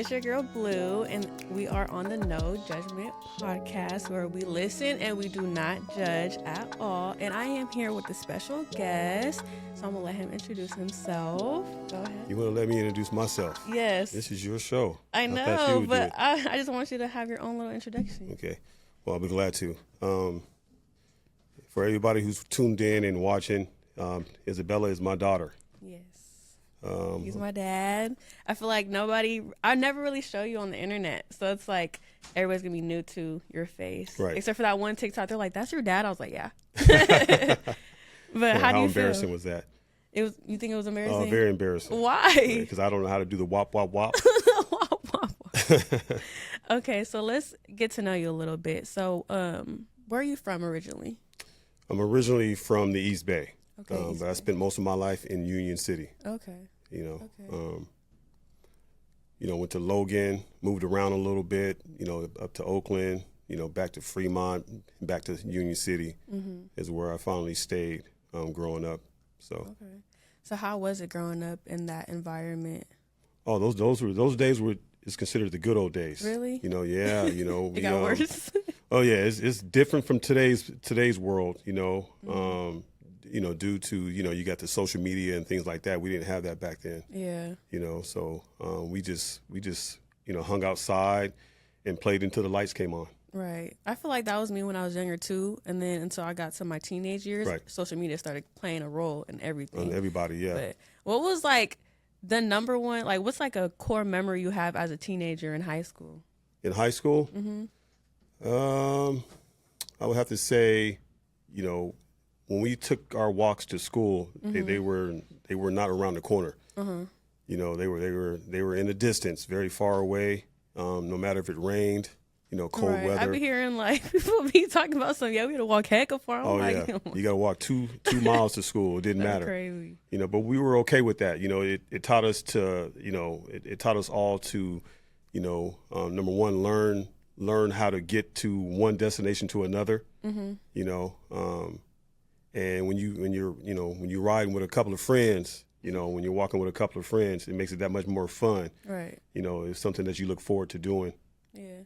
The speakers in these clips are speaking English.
It's your girl Blue, and we are on the No Judgment podcast where we listen and we do not judge at all. And I am here with a special guest, so I'm gonna let him introduce himself. Go ahead. You want to let me introduce myself? Yes. This is your show. I know, but I just want you to have your own little introduction. Okay. Well, I'll be glad to. For everybody who's tuned in and watching, Isabella is my daughter. Yes. He's my dad. I feel like I never really show you on the internet. So it's like everybody's going to be new to your face. Right. Except for that one TikTok. They're like, that's your dad? I was like, yeah. But how do you feel? How embarrassing was that? You think it was embarrassing? Very embarrassing. Why? Because I don't know how to do the wop, wop, wop. Wop, wop, wop. Okay, so let's get to know you a little bit. So where are you from originally? I'm originally from the East Bay. Okay, but I spent most of my life in Union City. Okay. Went to Logan, moved around a little bit, up to Oakland, back to Fremont, back to Union City is where I finally stayed growing up. So how was it growing up in that environment? Oh, those days were considered the good old days. Really? Yeah. It got worse. Oh yeah, it's different from today's world. Due to you got the social media and things like that. We didn't have that back then. Yeah. So we just hung outside and played until the lights came on. Right. I feel like that was me when I was younger too, and then until I got to my teenage years, social media started playing a role in everything. On everybody, yeah. But what was like the number one, like what's like a core memory you have as a teenager in high school? In high school? I would have to say, when we took our walks to school, they were not around the corner. They were in the distance, very far away. No matter if it rained, cold weather. I be hearing like people be talking about something. Yeah, we had to walk heck far. Yeah, you got to walk two miles to school. It didn't matter. Crazy. But we were okay with that. It taught us to, it taught us all to, number one, learn how to get to one destination to another. And when you're riding with a couple of friends, when you're walking with a couple of friends, it makes it that much more fun. Right. It's something that you look forward to doing. Yeah.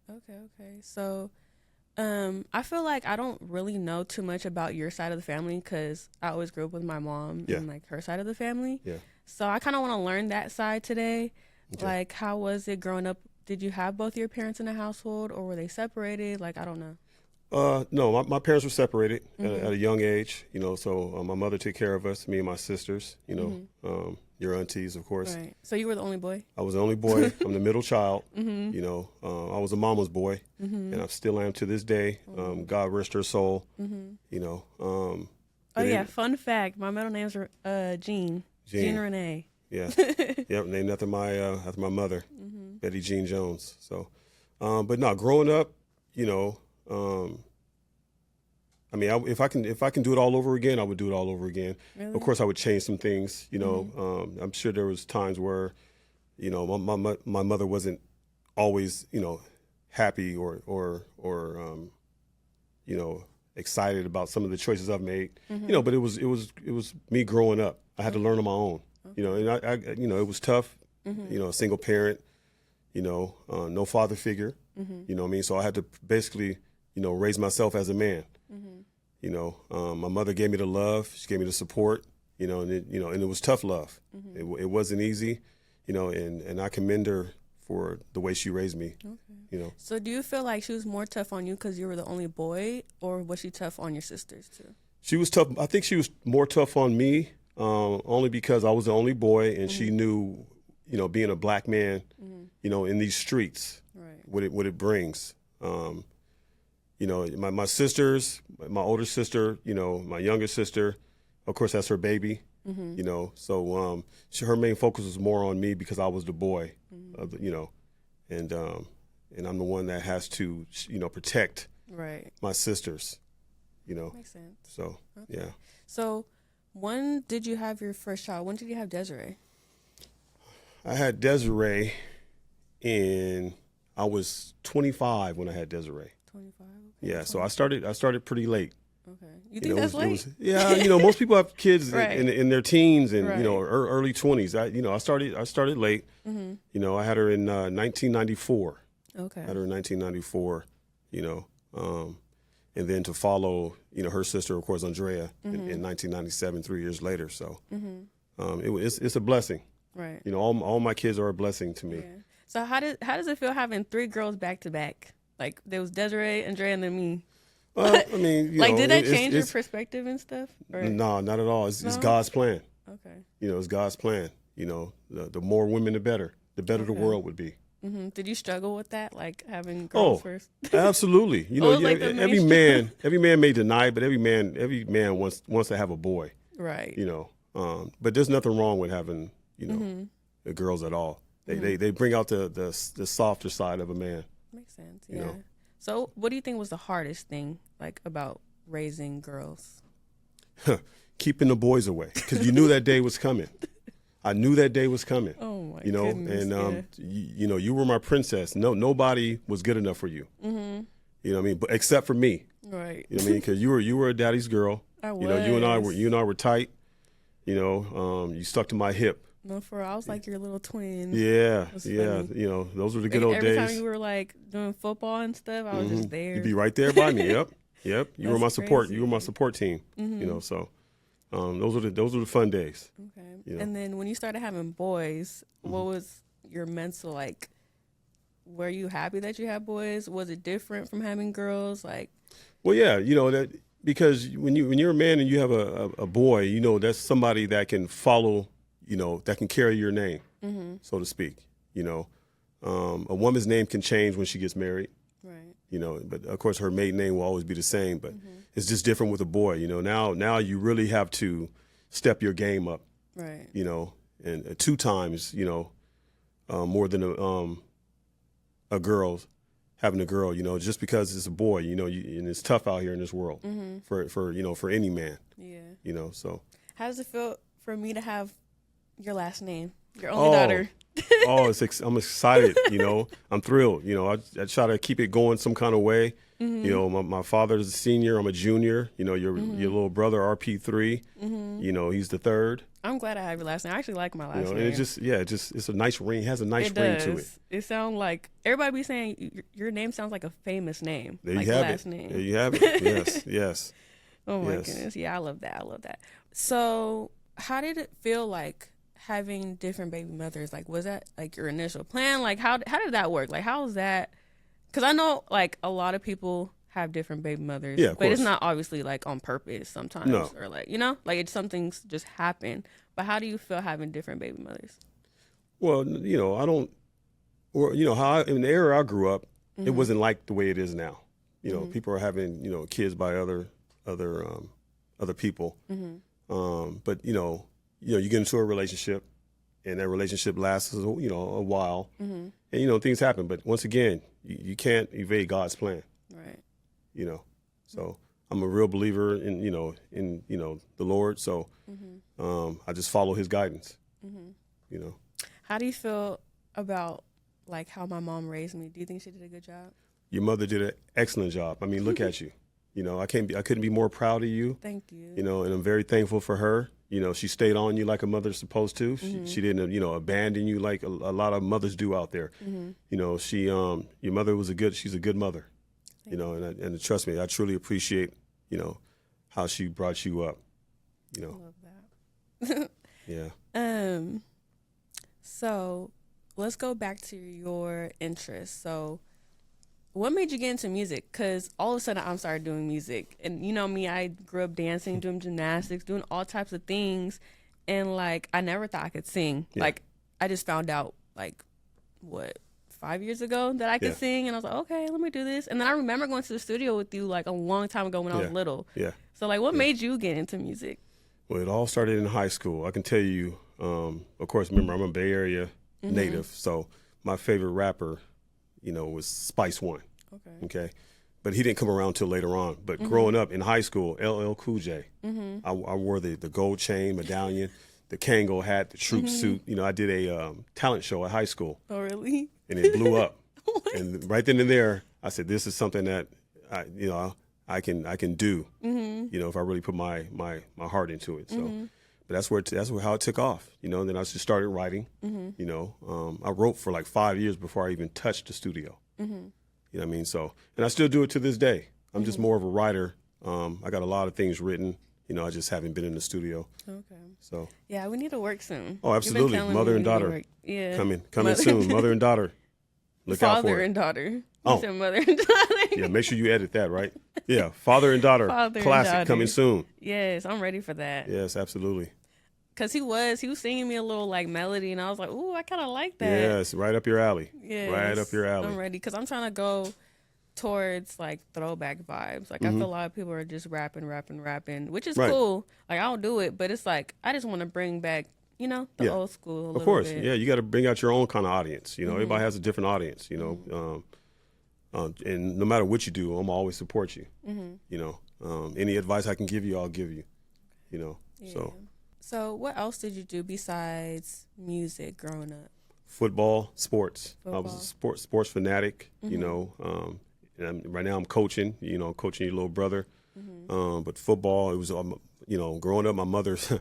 Okay. So, I feel like I don't really know too much about your side of the family because I always grew up with my mom and like her side of the family. Yeah. So I kind of want to learn that side today. Okay. Like, how was it growing up? Did you have both your parents in the household, or were they separated? Like, I don't know. No, my parents were separated at a young age, so my mother took care of us, me and my sisters, your aunties, of course. Right. So you were the only boy? I was the only boy. I'm the middle child. I was a mama's boy, and I still am to this day. God rest her soul. Fun fact. My middle name's Jean. Jean Renee. Yeah. Yep, named after my mother, Betty Jean Jones. So, but no, growing up, if I can do it all over again, I would do it all over again. Really? Of course, I would change some things. I'm sure there was times where, my mother wasn't always, happy or excited about some of the choices I've made. But it was me growing up. I had to learn on my own. And I it was tough. A single parent. No father figure. You know what I mean? So I had to basically, raise myself as a man. My mother gave me the love. She gave me the support, and it was tough love. It wasn't easy, and I commend her for the way she raised me. Okay. So do you feel like she was more tough on you because you were the only boy, or was she tough on your sisters too? She was tough. I think she was more tough on me, only because I was the only boy, and she knew, being a black man, in these streets, what it brings. My sisters, my older sister, my younger sister, of course, that's her baby, so her main focus was more on me because I was the boy, and I'm the one that has to, protect my sisters, Makes sense. So, okay. Yeah. So when did you have your first child? When did you have Desiree? I had Desiree I was 25 when I had Desiree. 25. Okay. Yeah, so I started pretty late. Okay. You think that's late? Yeah, most people have kids Right. in their teens and Right. early 20s. I started late. I had her in 1994. Okay. I had her in 1994. And then to follow her sister, of course, Andrea, in 1997, 3 years later. So it's a blessing. Right. All my kids are a blessing to me. Yeah. So how does it feel having 3 girls back to back? Like there was Desiree, Andrea, and then me. I mean, did that change your perspective and stuff? Or? No, not at all. It's God's plan. Okay. It's God's plan. The more women, the better. The better the world would be. Mm-hmm. Did you struggle with that, like having girls first? Absolutely. Like every man may deny it, but every man wants to have a boy. Right. But there's nothing wrong with having the girls at all. They bring out the softer side of a man. Makes sense. Yeah. So, what do you think was the hardest thing, like, about raising girls? Keeping the boys away, because you knew that day was coming. I knew that day was coming. Oh my goodness. And you were my princess. Nobody was good enough for you. Mm-hmm. You know what I mean? But except for me. Right. You know what I mean? Because you were a daddy's girl. I was. You and I were tight. You stuck to my hip. No, I was like your little twin. Yeah, yeah. Those were the good old days. Every time you were like doing football and stuff, I was just there. You'd be right there by me. Yep. You were my support. Crazy. You were my support team. So those were the fun days. Okay. And then when you started having boys, what was your mental like? Were you happy that you had boys? Was it different from having girls? Like, well, yeah, that because when you're a man and you have a boy, that's somebody that can follow. That can carry your name, so to speak. A woman's name can change when she gets married. Right. But of course her maiden name will always be the same, but it's just different with a boy. Now you really have to step your game up. Right. And 2 times, more than a girl, having a girl, just because it's a boy, and it's tough out here in this world for any man. Yeah. So. How does it feel for me to have your last name, your only daughter? I'm excited. I'm thrilled. I try to keep it going some kind of way. My father's a senior. I'm a junior. Your little brother RP3. He's the third. I'm glad I have your last name. I actually like my last name. And it's a nice ring. It has a nice ring to it. It sounds like everybody be saying your name sounds like a famous name. There like you have last it. Name. There you have it. Yes. Oh my goodness. Yeah, I love that. So, how did it feel like having different baby mothers? Like, was that like your initial plan? Like, how did that work? Like, how was that? Because I know like a lot of people have different baby mothers, but it's not obviously like on purpose sometimes, or like like it's something's just happened. But how do you feel having different baby mothers? Well, I don't, or in the era I grew up, it wasn't like the way it is now. People are having kids by other people, but you get into a relationship, and that relationship lasts, a while, and things happen. But once again, you can't evade God's plan, right? So I'm a real believer in the Lord. So I just follow His guidance. How do you feel about like how my mom raised me? Do you think she did a good job? Your mother did an excellent job. I mean, look at you. I couldn't be more proud of you. Thank you. And I'm very thankful for her. She stayed on you like a mother's supposed to. She didn't, abandon you like a lot of mothers do out there. Your mother she's a good mother. And trust me, I truly appreciate, how she brought you up. I love that. Yeah. So let's go back to your interests. So what made you get into music? Because all of a sudden I started doing music. And me, I grew up dancing, doing gymnastics, doing all types of things. And, like, I never thought I could sing. Yeah. Like, I just found out, like, 5 years ago that I could sing. And I was like, okay, let me do this. And then I remember going to the studio with you, like, a long time ago when I was little. Yeah. So, like, what made you get into music? Well, it all started in high school. I can tell you, of course, remember, I'm a Bay Area native. So my favorite rapper, was Spice One. Okay. But he didn't come around till later on. But growing up in high school, LL Cool J, I wore the gold chain, medallion, the Kango hat, the troop suit. I did a talent show at high school. Oh, really? And it blew up. And right then and there, I said, this is something that, I I can do, you know, if I really put my heart into it. So, but that's how it took off, you know. And then I just started writing, you know. I wrote for like 5 years before I even touched the studio. You know what I mean? So, and I still do it to this day. I'm just more of a writer. I got a lot of things written. You know, I just haven't been in the studio. Okay. So. Yeah, we need to work soon. Oh, absolutely. Mother and daughter. Yeah. Coming soon. Mother and daughter. Look out for it. Father and daughter. Oh. You said mother and daughter. Yeah, make sure you edit that, right? Yeah, father and daughter. Father Classic and daughter. coming soon. Yes, I'm ready for that. Yes, absolutely. Cause he was singing me a little like melody, and I was like, "Ooh, I kind of like that." Yes, right up your alley. Yes, right up your alley. I'm ready because I'm trying to go towards like throwback vibes. Like I feel a lot of people are just rapping, which is cool. Like I don't do it, but it's like I just want to bring back, you know, the old school. Of course, bit. yeah. You got to bring out your own kind of audience. You know, everybody has a different audience. You know, and no matter what you do, I'm always support you. You know, any advice I can give you, I'll give you. You know, So what else did you do besides music growing up? Football, sports. I Football. was a sports fanatic. You know, and right now I'm coaching. You know, coaching your little brother. But football, it was you know, growing up, my mother. This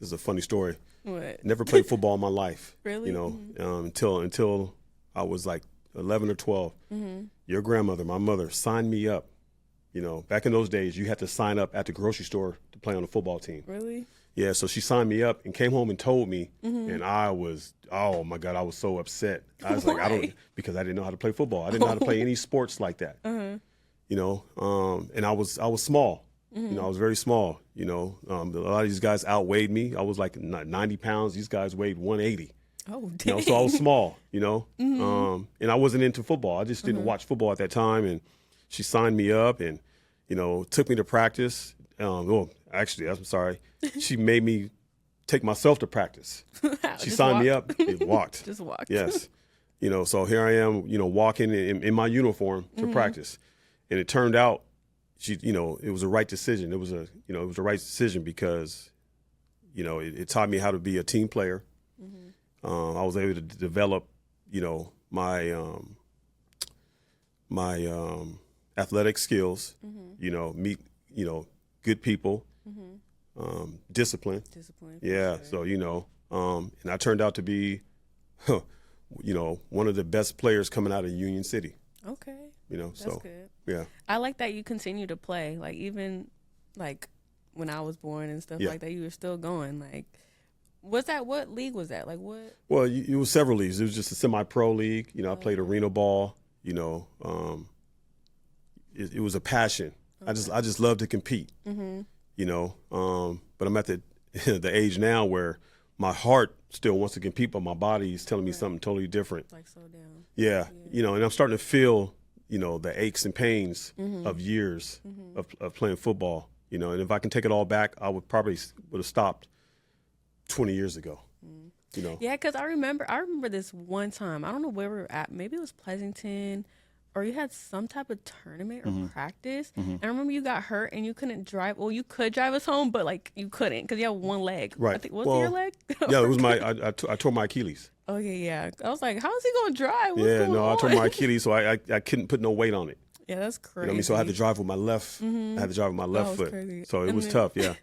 is a funny story. What? Never played football in my life. Really? You know, until I was like 11 or 12. Your grandmother, my mother, signed me up. You know, back in those days, you had to sign up at the grocery store to play on the football team. Really? Yeah, so she signed me up and came home and told me, and I was, oh my God, I was so upset. I was like, because I didn't know how to play football. I didn't know how to play any sports like that. You know, and I was small. You know, I was very small. You know, a lot of these guys outweighed me. I was like 90 pounds. These guys weighed 180. Oh, dang. You know, so I was small. You know, and I wasn't into football. I just didn't watch football at that time. And she signed me up, and you know, took me to practice. Actually, I'm sorry. She made me take myself to practice. She signed me up and walked. Just walked. Yes. You know, so here I am, you know, walking in my uniform to practice. And it turned out, you know, it was a right decision. It was a right decision because, you know, it taught me how to be a team player. I was able to develop, you know, my athletic skills, you know, meet, you know, good people, discipline. Yeah. Sure. So, you know, and I turned out to be, you know, one of the best players coming out of Union City. Okay. You know, That's so good. yeah. I like that you continue to play. Like even like when I was born and stuff like that, you were still going. Like, what league was that? Like what? Well, it was several leagues. It was just a semi-pro league. You know, I played arena ball. You know, it was a passion. Okay. I just love to compete. You know, but I'm at the age now where my heart still wants to compete, but my body is telling me something totally different. Like slow down. Yeah, you know, and I'm starting to feel, you know, the aches and pains of years of playing football. You know, and if I can take it all back, I would have stopped 20 years ago. You know. Yeah, because I remember this one time. I don't know where we were at. Maybe it was Pleasanton, or you had some type of tournament or practice. And I remember you got hurt and you couldn't drive. Well, you could drive us home, but like you couldn't because you had one leg. Right. I think, was it your leg? Yeah, it was I tore my Achilles. Oh yeah. I was like, how is he gonna drive? What's going I on? tore my Achilles, so I couldn't put no weight on it. Yeah, that's crazy. You know what I mean? So I had to drive with my left. I had to drive with my left foot. Crazy. So it was tough. Yeah.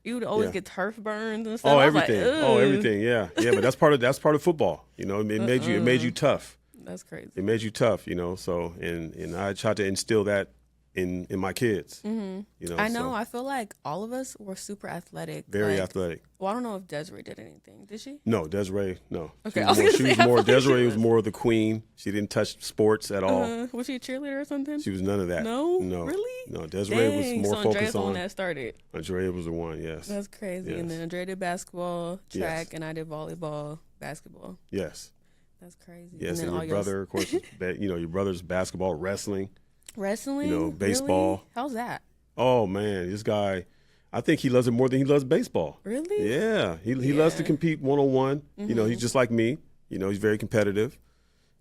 You would always get turf burns and stuff. Oh, I was everything. Like, oh, everything. Yeah. But that's part of football. You know, it made you tough. That's crazy. It made you tough. You know. So and I tried to instill that in my kids. You know. I know. I feel like all of us were super athletic. Very athletic. Well, I don't know if Desiree did anything. Did she? No, Desiree. No. Okay. Desiree was more of the queen. She didn't touch sports at all. Was she a cheerleader or something? She was none of that. No. No. Really? No. Desiree was more so focused Andrea's the on. one that started. Andrea was the one. Yes. That's crazy. Yes. And then Andrea did basketball, track, and I did volleyball, basketball. Yes. That's crazy. Yes, and your brother, of course, you know, your brother's basketball, wrestling. Wrestling? You know, baseball. Really? How's that? Oh, man, this guy, I think he loves it more than he loves baseball. Really? Yeah. He loves to compete one-on-one. You know, he's just like me. You know, he's very competitive.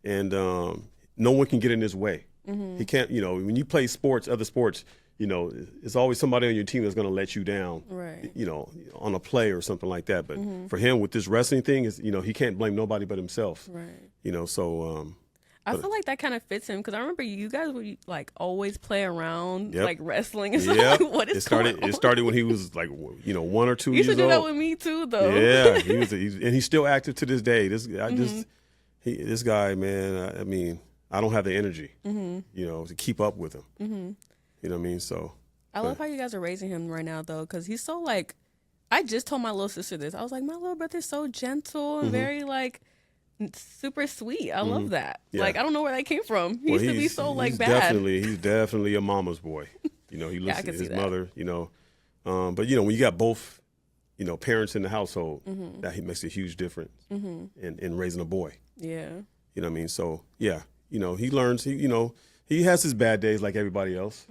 And no one can get in his way. He can't, you know, when you play sports, other sports, you know, it's always somebody on your team that's going to let you down, right? You know, on a play or something like that. But for him with this wrestling thing, is, you know, he can't blame nobody but himself. Right. You know, so I feel like that kind of fits him because I remember you guys would like always play around Yep. like wrestling and stuff. Yep. Like, what is going on? It started when he was like 1 or 2 You years used to do old. that with me too, though. Yeah, and he's still active to this day. This guy, man. I mean, I don't have the energy, to keep up with him. You know what I mean? So I love how you guys are raising him right now, though, because he's so like. I just told my little sister this. I was like, my little brother's so gentle and very like super sweet. I love that. Yeah. Like, I don't know where that came from. He used to be so like bad. He's definitely a mama's boy. He listens to his that. mother. But when you got both, parents in the household, that makes a huge difference in raising a boy. Yeah. You know what I mean? So yeah, he learns. He has his bad days like everybody else.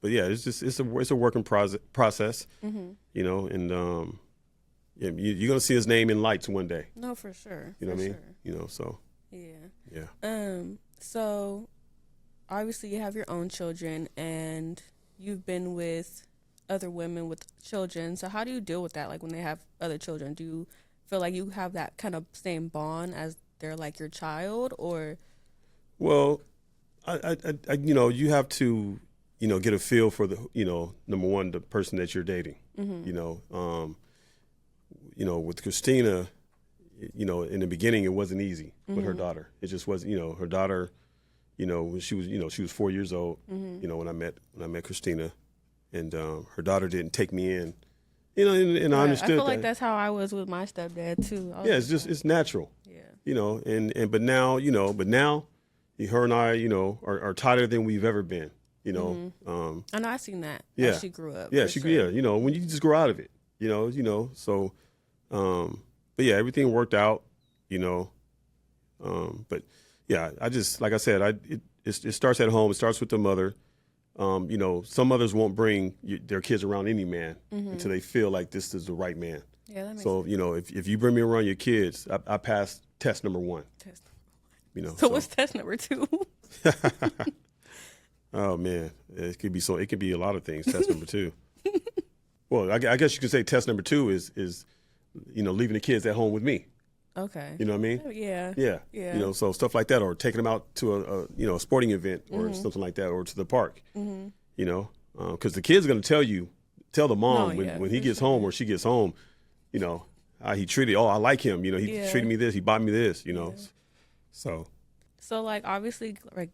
But yeah, it's a working process. And you're gonna see his name in lights one day. No, for sure. You know what I mean? So yeah. So obviously you have your own children and you've been with other women with children. So how do you deal with that? Like when they have other children, do you feel like you have that kind of same bond as they're like your child, or? Well, I you have to. Get a feel for the, number one, the person that you're dating. With Christina, in the beginning, it wasn't easy with her daughter. It just wasn't, her daughter, when she was 4 years old, when I met Christina, and her daughter didn't take me in, and I understood. I feel like that's how I was with my stepdad too. Yeah, it's natural. Yeah. But now, her and I, are tighter than we've ever been. I know I seen that. Yeah, as she grew up. Yeah, when you just grow out of it, So, but yeah, everything worked out, But yeah, I just like I said, it starts at home. It starts with the mother. Some mothers won't bring their kids around any man until they feel like this is the right man. Yeah, that makes so sense. if you bring me around your kids, I passed test number 1. So what's test number 2? Oh man, it could be a lot of things. Test number 2. Well, I guess you could say test number 2 is leaving the kids at home with me. Okay. You know what I mean? Yeah. Yeah. So stuff like that, or taking them out to a sporting event or something like that, or to the park. Because the kid's gonna tell the mom when he gets home or she gets home, how he treated. Oh, I like him. He treated me this. He bought me this. So like obviously like.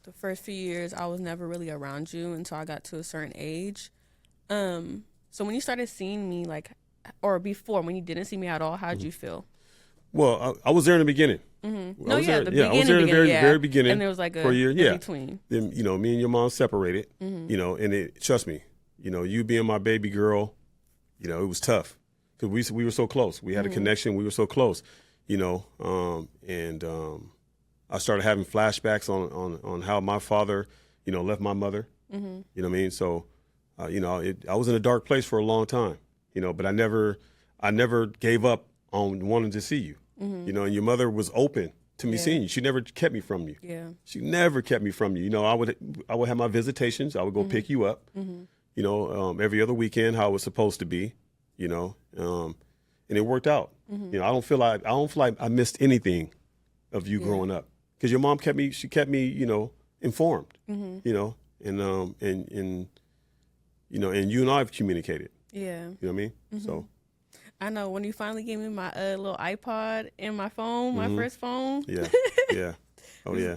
The first few years, I was never really around you until I got to a certain age. So when you started seeing me, like, or before, when you didn't see me at all, how did you feel? Well, I was there in the beginning. The beginning. I was there in the very beginning. And there was like for a year, in between. Then, me and your mom separated, and trust me, you being my baby girl, it was tough because we were so close. We had a connection. We were so close, I started having flashbacks on how my father, left my mother. You know what I mean? So, I was in a dark place for a long time, but I never gave up on wanting to see you, and your mother was open to me seeing you. She never kept me from you. Yeah. She never kept me from you. I would have my visitations. I would go pick you up, every other weekend, how it was supposed to be, and it worked out. I don't feel like I missed anything of you growing up. Because your mom kept me informed, and you and I have communicated. Yeah. You know what I mean? So. I know when you finally gave me my little iPod and my phone, my first phone. Yeah. Yeah. Oh yeah.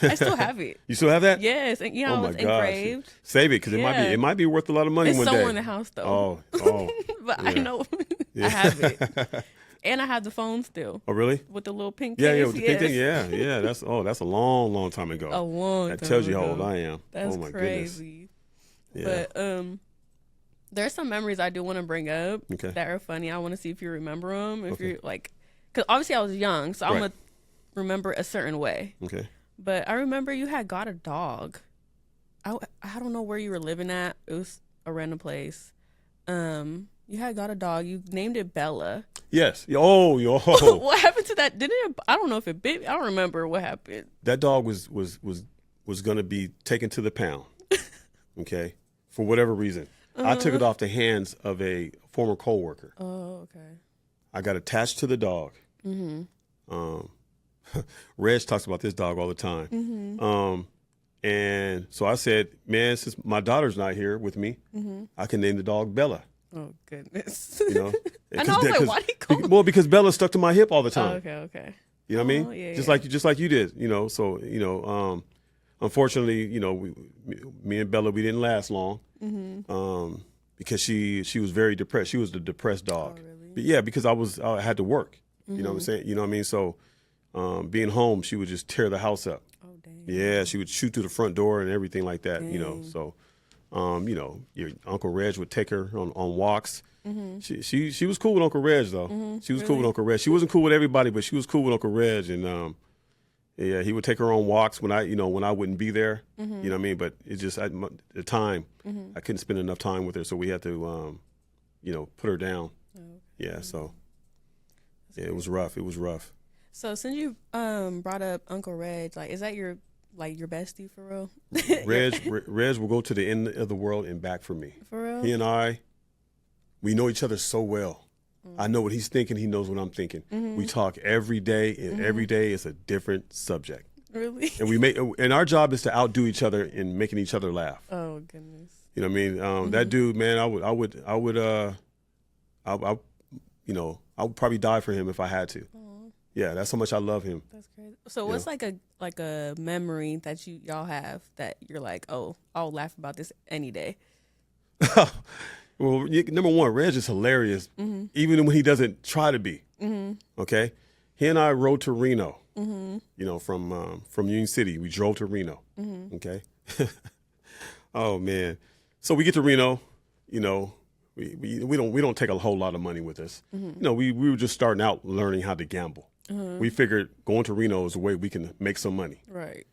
I still have it. You still have that? Yes, and oh my it's gosh. engraved. Save it because it might be worth a lot of money it's one day. It's somewhere in the house though. Oh. But I know I have it. And I have the phone still. Oh, really? With the little pink case. Yeah, with the pink thing. Yeah. That's a long time ago. A long that time tells you ago. how old I am. That's oh my crazy. Goodness. Yeah. But there's some memories I do want to bring up that are funny. I want to see if you remember them. If you're like, because obviously I was young, so I'm gonna remember a certain way. Okay. But I remember you had got a dog. I don't know where you were living at. It was a random place. You had got a dog. You named it Bella. Yes. Oh, yo. What happened to that? Didn't it? I don't know if it bit. I don't remember what happened. That dog was going to be taken to the pound. Okay, for whatever reason, I took it off the hands of a former coworker. Oh, okay. I got attached to the dog. Reg talks about this dog all the time. And so I said, man, since my daughter's not here with me, I can name the dog Bella. Oh goodness. You know, I know. I was like, why do you call well, because Bella's stuck to my hip all the time. Oh, okay. You know what I mean? Yeah, just like you did. You know, so unfortunately, me and Bella, we didn't last long. Because she was very depressed. She was the depressed dog. Oh, really? But yeah, because I had to work. You know what I'm saying? You know what I mean? So being home, she would just tear the house up. Oh dang. Yeah, she would shoot through the front door and everything like that. Dang. You know, so your Uncle Reg would take her on walks. She was cool with Uncle Reg though. She was cool with Uncle Reg. She wasn't cool with everybody, but she was cool with Uncle Reg. And yeah, he would take her on walks when I wouldn't be there. You know what I mean? But it's just the time I couldn't spend enough time with her, so we had to put her down. Oh, yeah, so yeah, it was rough. It was rough. So since you brought up Uncle Reg, like, is that your bestie for real? Reg will go to the end of the world and back for me. For real? He and I, we know each other so well. I know what he's thinking. He knows what I'm thinking. We talk every day, and every day is a different subject. Really? And our job is to outdo each other in making each other laugh. Oh goodness. You know what I mean? That dude, man, I would probably die for him if I had to. Aww. Yeah, that's how much I love him. That's crazy. So what's like a memory that y'all have that you're like, oh, I'll laugh about this any day? Well, number one, Reg is hilarious, even when he doesn't try to be. Okay, he and I rode to Reno. From Union City, we drove to Reno. Okay, oh man, so we get to Reno. We don't take a whole lot of money with us. We were just starting out learning how to gamble. We figured going to Reno is a way we can make some money. Right.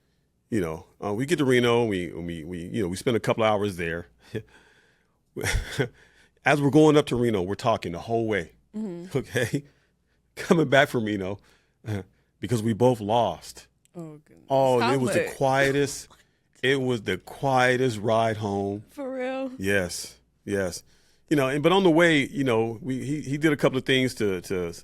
We get to Reno. We spend a couple of hours there. As we're going up to Reno, we're talking the whole way. Okay, coming back from Reno because we both lost. Oh goodness. Oh, it was the quietest. It was the quietest ride home. For real? Yes. But on the way, he did a couple of things to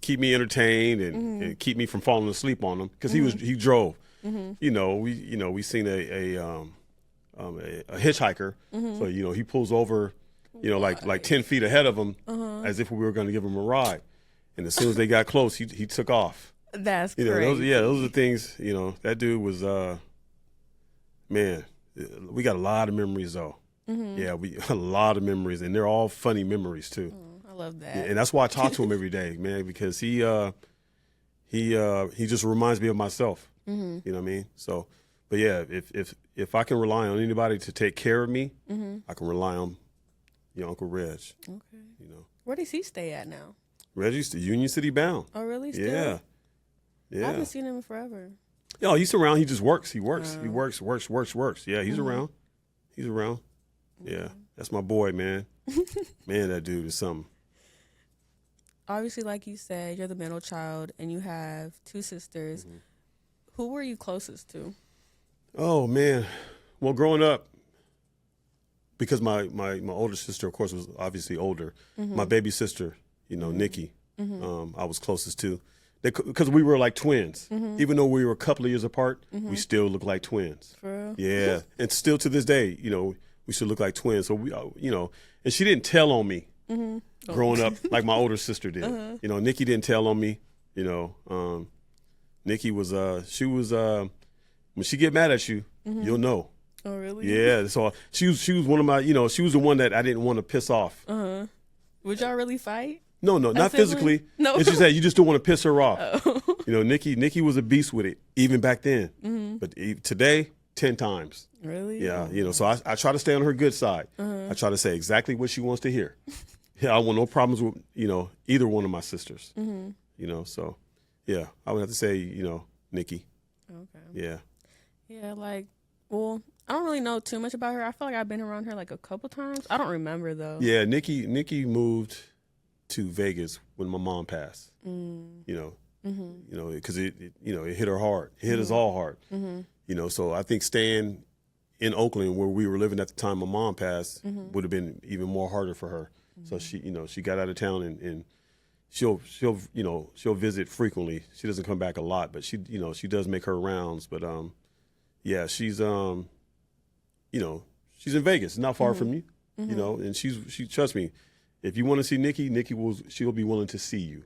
keep me entertained and keep me from falling asleep on him because he drove. We seen a hitchhiker. So, he pulls over, like 10 feet ahead of him as if we were going to give him a ride. And as soon as they got close, he took off. That's great. Those are the things, that dude was, man, we got a lot of memories though. Yeah, a lot of memories, and they're all funny memories too. I love that. And that's why I talk to him every day, man, because he just reminds me of myself. You know what I mean? So, but yeah, if I can rely on anybody to take care of me, I can rely on Uncle Reg. Okay. Where does he stay at now? Reggie's the Union City bound. Oh, really? Still? Yeah. I haven't seen him in forever. No, he's around. He just works. He works. He works. Yeah, he's around. He's around. Yeah, that's my boy, man. Man, that dude is something. Obviously, like you said, you're the middle child, and you have two sisters. Who were you closest to? Oh, man. Well, growing up, because my older sister, of course, was obviously older. My baby sister, Nikki, I was closest to. Because we were like twins. Even though we were a couple of years apart, we still look like twins. For real? Yeah. And still to this day, we still look like twins. So, and she didn't tell on me growing up like my older sister did. Nikki didn't tell on me. Nikki was, when she get mad at you, you'll know. Oh, really? Yeah. So she was one of my, she was the one that I didn't want to piss off. Would y'all really fight? No, not physically. No. It's just that you just don't want to piss her off. Oh. Nikki was a beast with it, even back then. But today, 10 times. Really? Yeah, so I try to stay on her good side. I try to say exactly what she wants to hear. Yeah, I want no problems with, either one of my sisters. So, yeah, I would have to say, Nikki. Okay. Yeah. Yeah, well, I don't really know too much about her. I feel like I've been around her like a couple times. I don't remember, though. Yeah, Nikki moved to Vegas when my mom passed. Because it hit her hard. It hit us all hard. So I think staying in Oakland, where we were living at the time my mom passed, would have been even more harder for her. So she got out of town and she'll she'll visit frequently. She doesn't come back a lot, but she she does make her rounds. But yeah, she's she's in Vegas, not far from you, and she trust me. If you want to see Nikki, she'll be willing to see you.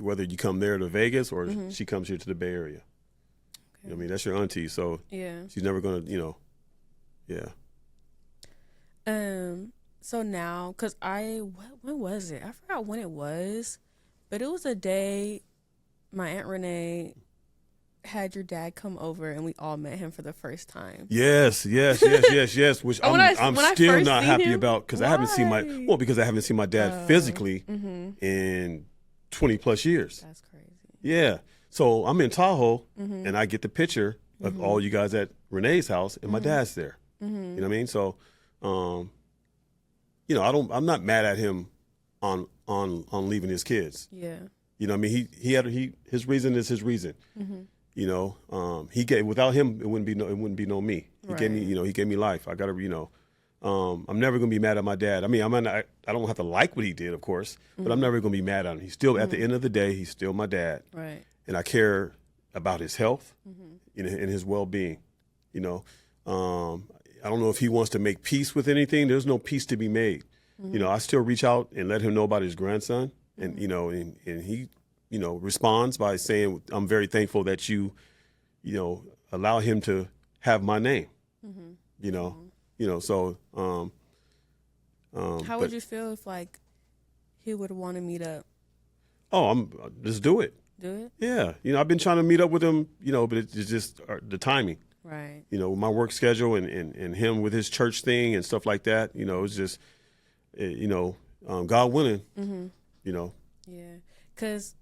Whether you come there to Vegas or she comes here to the Bay Area. Okay. I mean, that's your auntie, so yeah, she's never gonna, yeah. So now, cause when was it? I forgot when it was, but it was a day my Aunt Renee had your dad come over and we all met him for the first time. Yes. Which I'm still not happy about because I haven't seen my dad physically in 20 plus years. That's crazy. Yeah. So I'm in Tahoe and I get the picture of all you guys at Renee's house and my dad's there. You know what I mean? So, I'm not mad at him on leaving his kids. Yeah. You know what I mean? His reason is his reason. He gave, without him, it wouldn't be no me. He gave me, he gave me life. I gotta, I'm never gonna be mad at my dad. I mean, I don't have to like what he did, of course, but I'm never gonna be mad at him. He's still, at the end of the day, he's still my dad. Right. And I care about his health, and his well-being. I don't know if he wants to make peace with anything. There's no peace to be made. I still reach out and let him know about his grandson, and and he, responds by saying, "I'm very thankful that you, allow him to have my name." So. How would you feel if he would want to meet up? Oh, just do it. Do it? Yeah. I've been trying to meet up with him, but it's just the timing. Right. My work schedule and him with his church thing and stuff like that. It's just, God willing. Yeah. Because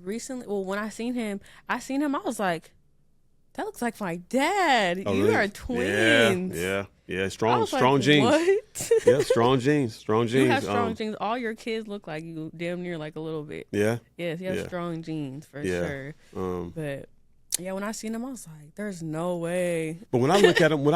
recently, when I seen him, I was like, that looks like my dad. Oh, you really? are twins. Yeah. Strong like, genes. What? Yeah, strong genes. You have strong genes. All your kids look like you damn near like a little bit. Yeah. Yes, you have strong genes for sure. But yeah, when I seen him, I was like, "There's no way." But when I look at him,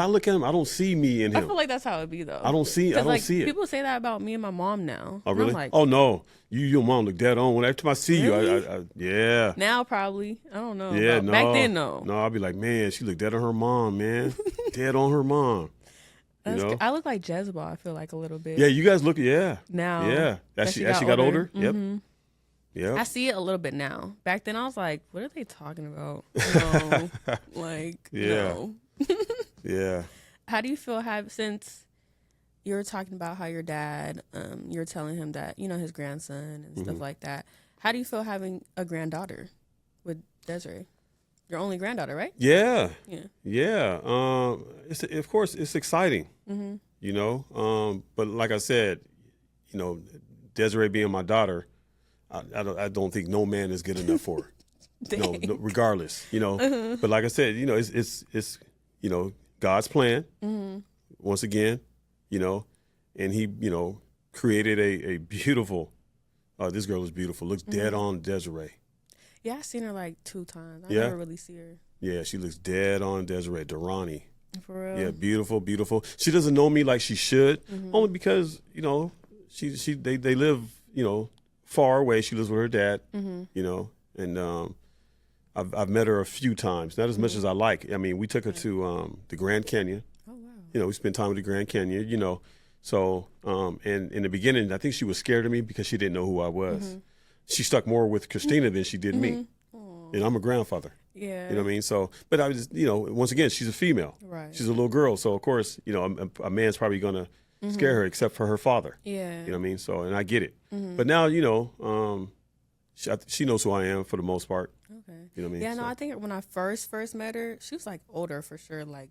I don't see me in him. I feel like that's how it be though. I don't see it. People say that about me and my mom now. Oh really? I'm like, oh no, your mom look dead on. Every time I see really? you, yeah. Now probably, I don't know. Yeah, no. Back then, no. No, I'll be like, man, she looked dead on her mom, man. Dead on her mom. I look like Jezebel. I feel like a little bit. Yeah, you guys look. Yeah. Now. Yeah. As she got older. Mm-hmm. Yep. Yeah. I see it a little bit now. Back then, I was like, "What are they talking about?" No, no. Yeah. How do you feel since you were talking about how your dad, you're telling him that his grandson and stuff like that? How do you feel having a granddaughter with Desiree? Your only granddaughter, right? Yeah. Yeah. Yeah. Of course, it's exciting. But like I said, Desiree being my daughter. I don't think no man is good enough for her. No, regardless, But like I said, it's God's plan. Once again, and he, created a beautiful. This girl is beautiful. Looks dead on Desiree. Yeah, I've seen her like 2 times. I Yeah? never really see her. Yeah, she looks dead on Desiree. Durrani. For real. Yeah, beautiful. She doesn't know me like she should, only because they live far away. She lives with her dad, and I've met her a few times, not as much as I like. I mean, we took her to the Grand Canyon. Oh wow. We spent time with the Grand Canyon. So and in the beginning, I think she was scared of me because she didn't know who I was. She stuck more with Christina than she did me, and I'm a grandfather. Yeah. You know what I mean? So, but I was, once again, she's a female. Right. She's a little girl, so of course, a man's probably gonna scare her, except for her father. Yeah. You know what I mean? So, and I get it. But now, she knows who I am for the most part. Okay. You know what I mean? Yeah, no, I think when I first met her, she was like older for sure, like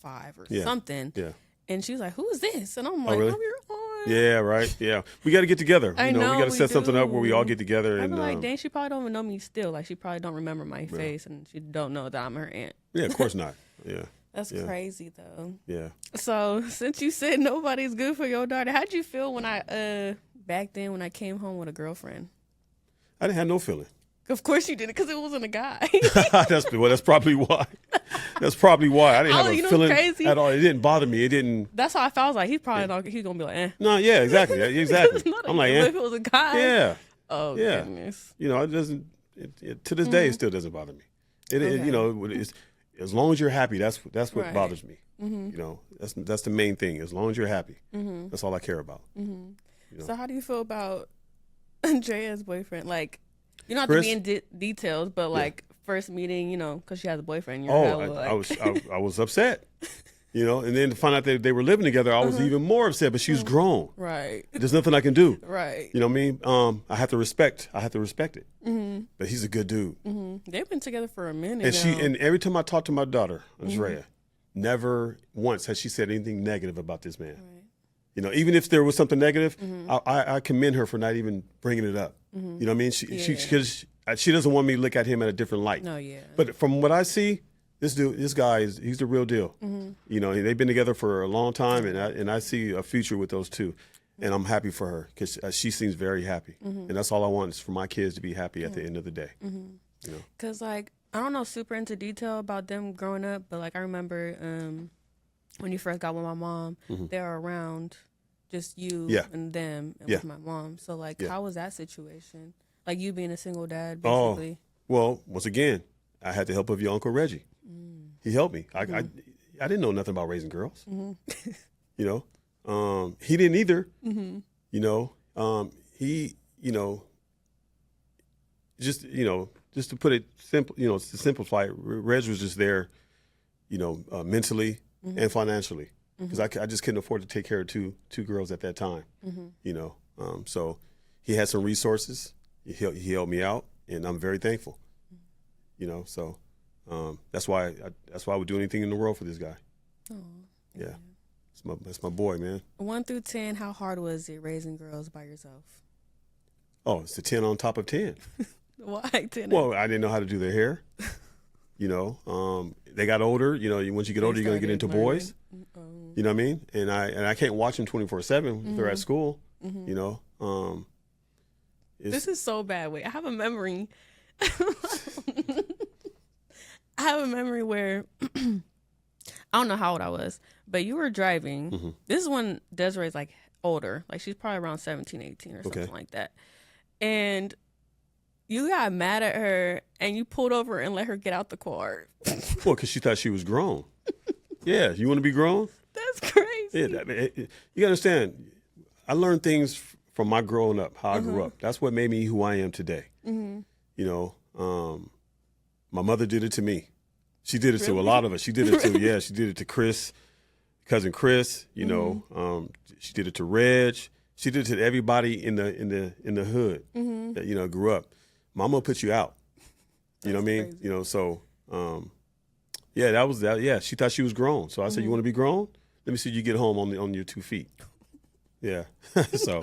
5 or something. Yeah. And she was like, "Who is this?" And I'm like, really? "I'm your aunt." Yeah, right. Yeah, we got to get together. I know, we got to set something up where we all get together. I'm and like, dang, she probably don't even know me still. Like, she probably don't remember my face, and she don't know that I'm her aunt. Yeah, of course not. Yeah. That's crazy though. Yeah. So since you said nobody's good for your daughter, how'd you feel when I back then when I came home with a girlfriend? I didn't have no feeling. Of course you did it because it wasn't a guy. That's probably why. That's probably why I didn't have a feeling crazy? at all. It didn't bother me. It didn't. That's how I felt. I was like, he's probably not. He's gonna be like, eh. No, yeah, exactly, exactly. I'm like, if it was a guy. Yeah. Oh Yeah. goodness. You know, it doesn't. To this day, it still doesn't bother me. You know, it's, as long as you're happy, that's what Right. bothers me. You know, that's the main thing. As long as you're happy, that's all I care about. You know? So how do you feel about Andrea's boyfriend? Like, you don't have Chris? to be in details, but like first meeting, you know, because she has a boyfriend. You're I was upset. You know, and then to find out that they were living together, I was even more upset. But she was grown. Right. There's nothing I can do. Right. You know what I mean? I have to respect it. But he's a good dude. They've been together for a minute. And every time I talk to my daughter, Andrea, never once has she said anything negative about this man. Right. You know, even if there was something negative, I commend her for not even bringing it up. You know what I mean? She doesn't want me to look at him at a different light. No, yeah. But from what I see, this guy he's the real deal. You know, they've been together for a long time, and I see a future with those two, and I'm happy for her because she seems very happy, and that's all I want is for my kids to be happy at the end of the day. You know, because like I don't know super into detail about them growing up, but like I remember when you first got with my mom, they were around just you and them and with my mom. So like, how was that situation? Like you being a single dad, basically. Oh, well, once again, I had the help of your Uncle Reggie. He helped me. I didn't know nothing about raising girls. You know, he didn't either. You know, he, you know, just to put it simple, you know, to simplify it, Reg was just there, you know, mentally and financially, because I just couldn't afford to take care of two girls at that time. You know, so he had some resources. He helped me out, and I'm very thankful. You know, so that's why I would do anything in the world for this guy. Oh, yeah, that's my boy, man. 1 through 10, how hard was it raising girls by yourself? Oh, it's a 10 on top of 10. Why 10? Well, I didn't know how to do their hair. You know, they got older. You know, once you get older, you're gonna get into boys. You know what I mean? And I can't watch them 24/7 if they're at school. You know, this is so bad. Wait, I have a memory. I have a memory where I don't know how old I was, but you were driving. This is when Desiree's like older, like she's probably around 17, 18 or something like that. And you got mad at her and you pulled over and let her get out the car. Well, because she thought she was grown. Yeah, you want to be grown? That's crazy. Yeah, you understand. I learned things from my growing up, how I grew up. That's what made me who I am today. You know, my mother did it to me. She did it to a lot of us. She did it to she did it to Chris, cousin Chris. You know, she did it to Reg. She did it to everybody in the hood that you know grew up. Mama put you out. You know what I mean? Crazy. You know, so yeah, that was that. Yeah, she thought she was grown. So I said, "You want to be grown? Let me see you get home on your 2 feet." Yeah. So.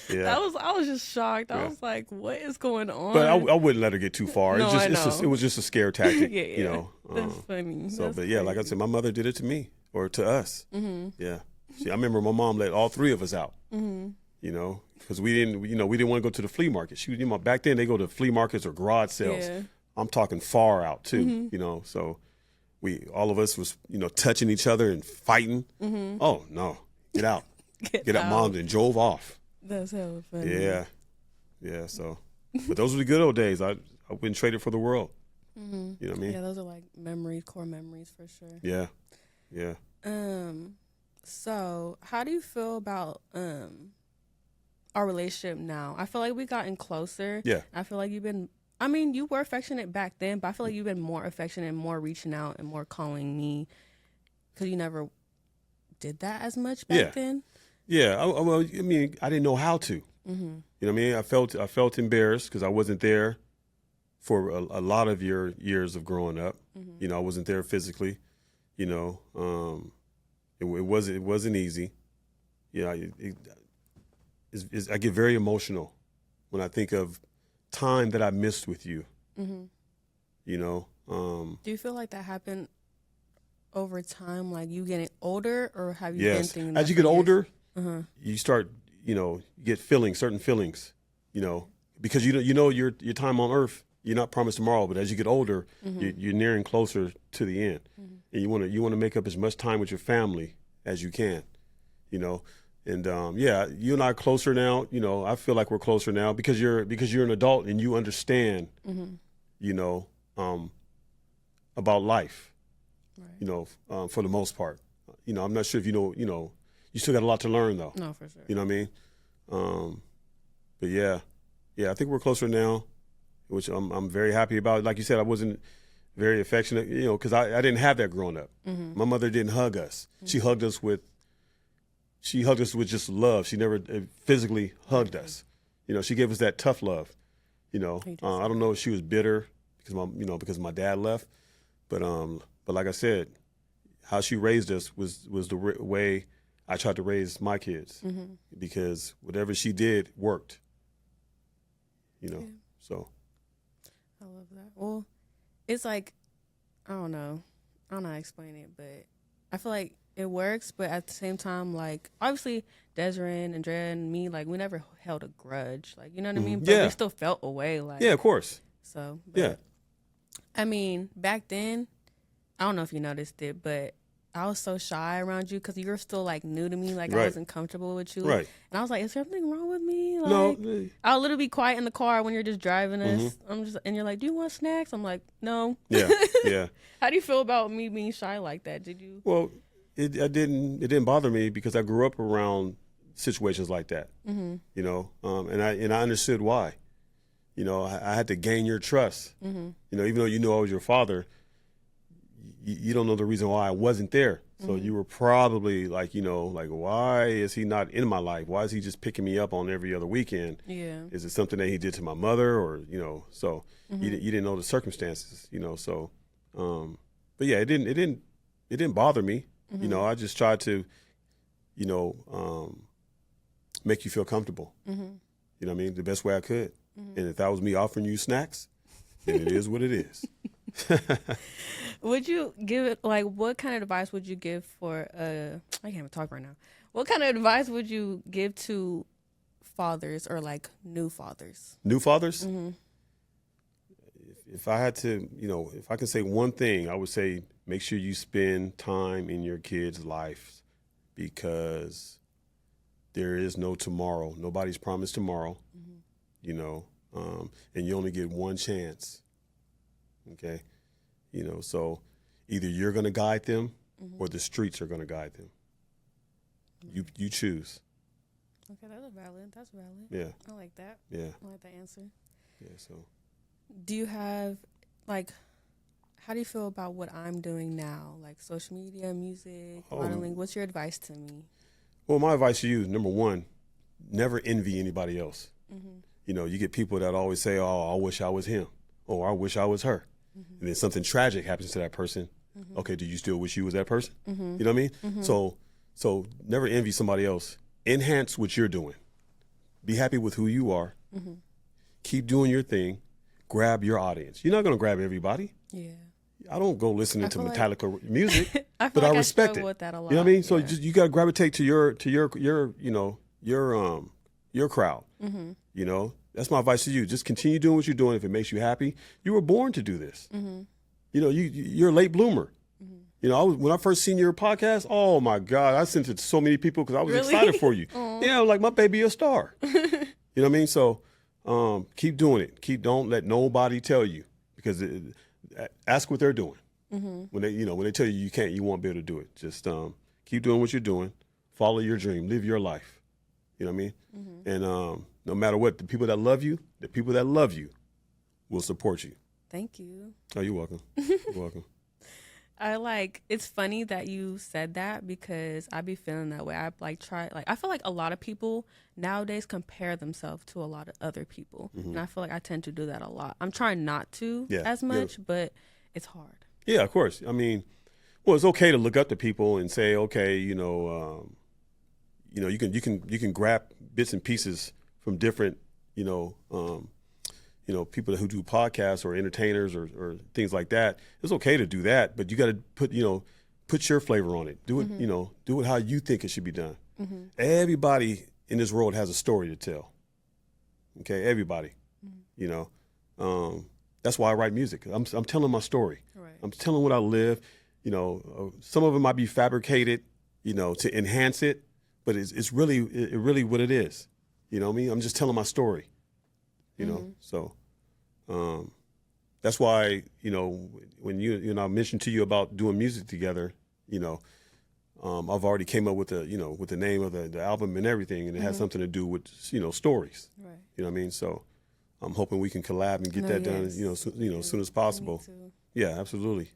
Yeah. I was just shocked. I was like, what is going on? But I wouldn't let her get too far. No, it was just a scare tactic. You know. That's funny. So, That's but yeah, crazy. like I said, my mother did it to me or to us. Yeah. I remember my mom let all 3 of us out. You know, because we didn't want to go to the flea market. You know, back then they go to flea markets or garage sales. Yeah. I'm talking far out too. You know, so all of us was touching each other and fighting. Oh no, get out, get out, mom, and drove off. That's hella funny. Yeah. So, but those were the good old days. I wouldn't trade it for the world. You know what I mean? Yeah, those are like core memories for sure. Yeah. So how do you feel about our relationship now? I feel like we gotten closer. Yeah. I feel like you were affectionate back then, but I feel like you've been more affectionate and more reaching out and more calling me because you never did that as much back then. Yeah, well, I mean, I didn't know how to. You know what I mean? I felt embarrassed because I wasn't there for a lot of your years of growing up. You know, I wasn't there physically. You know, it wasn't easy. Yeah, I get very emotional when I think of time that I missed with you. You know. Do you feel like that happened over time, like you getting older, or have you been thinking that as you get older? Years? You start, you get certain feelings, because you know your time on earth you're not promised tomorrow, but as you get older, you're nearing closer to the end, and you want to make up as much time with your family as you can, you know. And yeah, you and I are closer now. You know, I feel like we're closer now because you're an adult and you understand, you know, about life, Right. you know, for the most part. You know, I'm not sure if you know, you still got a lot to learn though. No, for sure. You know what I mean? But yeah, I think we're closer now, which I'm very happy about. Like you said, I wasn't very affectionate, you know, because I didn't have that growing up. My mother didn't hug us. She hugged us with just love. She never physically hugged us. You know, she gave us that tough love. You know, I don't know if she was bitter because my dad left, but like I said, how she raised us was the way I tried to raise my kids, because whatever she did worked. You know, so. I love that. Well, it's like, I don't know how to explain it, but I feel like it works, but at the same time, like, obviously Desiree and Andrea and me, like, we never held a grudge, like, you know what I mean? But we still felt a way, like. Yeah, of course. So, but, I mean, back then, I don't know if you noticed it, but I was so shy around you because you were still, like, new to me. Like, I wasn't comfortable with you. Right. And I was like, is there something wrong with me? Like, No. I'll literally be quiet in the car when you're just driving us. And you're like, do you want snacks? I'm like, no. Yeah. How do you feel about me being shy like that? Did you? Well, it didn't bother me because I grew up around situations like that. You know, and I understood why. You know, I had to gain your trust. You know, even though you know I was your father, you don't know the reason why I wasn't there. So you were probably like, you know, like, why is he not in my life? Why is he just picking me up on every other weekend? Yeah. Is it something that he did to my mother, or, you know, so you didn't know the circumstances, you know, so, but yeah, it didn't bother me. You know, I just tried to, you know, make you feel comfortable. You know what I mean? The best way I could. And if that was me offering you snacks, then it is what it is. Would you give it, like, what kind of advice would you give for, I can't even talk right now. What kind of advice would you give to fathers or, like, new fathers? New fathers? If I had to, you know, if I could say one thing, I would say make sure you spend time in your kids' lives, because there is no tomorrow. Nobody's promised tomorrow, you know, and you only get one chance. Okay, you know, so either you're going to guide them or the streets are going to guide them. You choose. Okay, that's valid. Yeah. I like that. Yeah. I like that answer. Yeah. So. Do you have, like, how do you feel about what I'm doing now? Like social media, music, modeling? What's your advice to me? Well, my advice to you is, number one, never envy anybody else. You know, you get people that always say, oh, I wish I was him, or I wish I was her. And then something tragic happens to that person. Okay, do you still wish you was that person? You know what I mean? So never envy somebody else. Enhance what you're doing. Be happy with who you are. Keep doing your thing. Grab your audience. You're not going to grab everybody. Yeah. I don't go listening to Metallica music, I but I respect it. With that a lot. You know what I mean? So you got to gravitate to your you know, your crowd. You know, that's my advice to you. Just continue doing what you're doing if it makes you happy. You were born to do this. You know, you're a late bloomer. You know, when I first seen your podcast, oh my God, I sent it to so many people because I was excited for you. Yeah, like my baby a star. You know what I mean? So keep doing it. Don't let nobody tell you, because ask what they're doing. When they tell you you can't, you won't be able to do it. Just keep doing what you're doing. Follow your dream. Live your life. You know what I mean? And no matter what, the people that love you will support you. Thank you. Oh, you're welcome. You're welcome. It's funny that you said that, because I be feeling that way. I feel like a lot of people nowadays compare themselves to a lot of other people. And I feel like I tend to do that a lot. I'm trying not to as much, but it's hard. Yeah, of course. I mean, well, it's okay to look up to people and say, okay, you know, you can grab bits and pieces from different, people who do podcasts or entertainers or things like that. It's okay to do that, but you got to put your flavor on it. Do it, do it how you think it should be done. Everybody in this world has a story to tell. Okay, everybody, That's why I write music. I'm telling my story. Right. I'm telling what I live. You know, some of it might be fabricated, you know, to enhance it, but it's really what it is. You know what I mean? I'm just telling my story. You know, so that's why, you know, when you know I mentioned to you about doing music together, you know, I've already came up with with the name of the album and everything, and it has something to do with, you know, stories. Right. You know what I mean? So I'm hoping we can collab and get that done, you know, as soon as possible. Yeah, absolutely.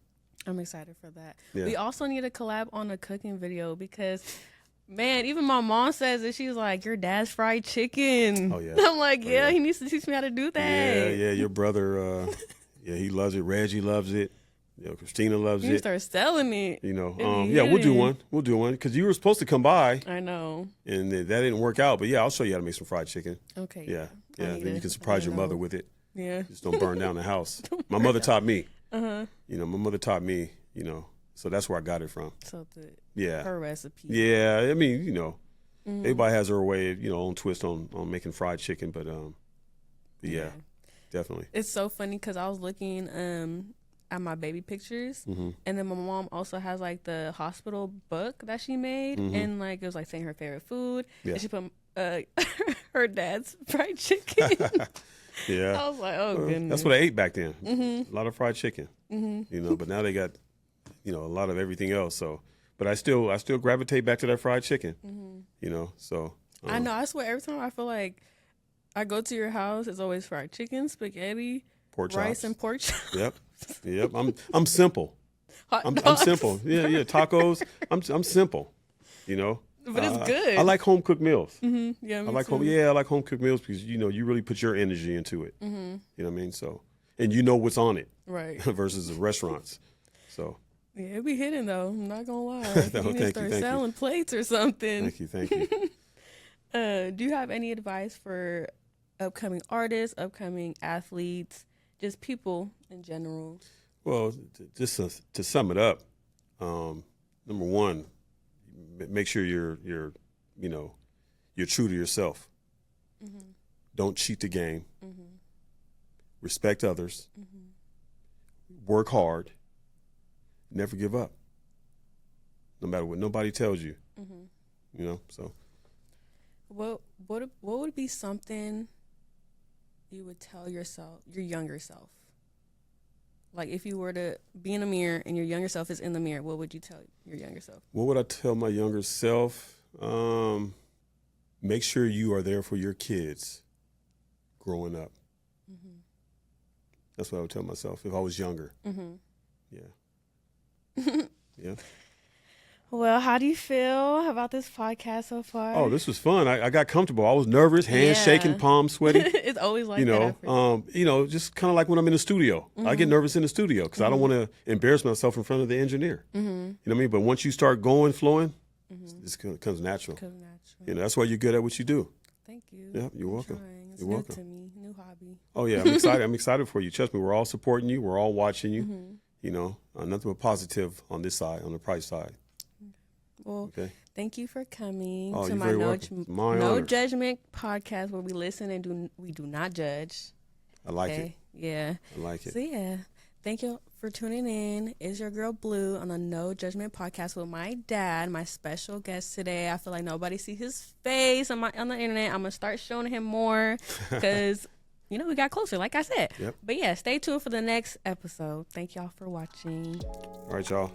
I'm excited for that. Yeah. We also need to collab on a cooking video because, man, even my mom says it. She's like, your dad's fried chicken. Oh, yeah. I'm like, yeah, he needs to teach me how to do that. Yeah, your brother, yeah, he loves it. Reggie loves it. You know, Christina loves You it. start selling it. You know, yeah, we'll do one. We'll do one because you were supposed to come by. I know. And that didn't work out. But yeah, I'll show you how to make some fried chicken. Okay. Yeah. Then you can surprise your mother with it. Yeah. Just don't burn down the house. My mother taught me. You know, my mother taught me, you know, so that's where I got it from. So her recipe. Yeah. I mean, you know, everybody has their way, you know, own twist on making fried chicken. But yeah, definitely. It's so funny because I was looking at my baby pictures, and then my mom also has like the hospital book that she made, and like it was like saying her favorite food, and she put her dad's fried chicken. Yeah, I was like, oh goodness, that's what I ate back then. A lot of fried chicken, you know. But now they got, you know, a lot of everything else. So, but I still gravitate back to that fried chicken. You know, so I know. I swear, every time I feel like I go to your house, it's always fried chicken, spaghetti, pork rice, chops. and pork chops. Yep. I'm simple. I'm simple. Yeah. Tacos. I'm simple. You know. But it's good. I like home cooked meals. Yeah, I like home cooked meals because, you know, you really put your energy into it. You know what I mean? So, and you know what's on it, right? Versus the restaurants. So. Yeah, it be hitting though. I'm not gonna lie. No, you need to start selling plates or something. Thank you. Do you have any advice for upcoming artists, upcoming athletes, just people in general? Well, just to sum it up, number one, make sure you're true to yourself. Don't cheat the game. Respect others. Work hard. Never give up. No matter what nobody tells you. You know, so. What would be something you would tell yourself, your younger self? Like if you were to be in a mirror and your younger self is in the mirror, what would you tell your younger self? What would I tell my younger self? Make sure you are there for your kids growing up. That's what I would tell myself if I was younger. Yeah. Yeah. Well, how do you feel about this podcast so far? Oh, this was fun. I got comfortable. I was nervous, hands shaking, palms sweaty. It's always like that. You know, just kind of like when I'm in the studio. I get nervous in the studio because I don't want to embarrass myself in front of the engineer. You know what I mean? But once you start going, flowing, it comes natural. You know, that's why you're good at what you do. Thank you. Yeah, you're welcome. It's you're new welcome. to me, new hobby. Oh yeah, I'm excited. I'm excited for you. Trust me, we're all supporting you. We're all watching you. You know, nothing but positive on this side, on the price side. Well, thank you for coming to my No Judgment podcast, where we listen and we do not judge. I like it. Yeah, I like it. So yeah, thank you for tuning in. It's your girl Blue on the No Judgment podcast with my dad, my special guest today. I feel like nobody sees his face on the internet. I'm gonna start showing him more because you know we got closer, like I said. Yep. But yeah, stay tuned for the next episode. Thank y'all for watching. All right, y'all.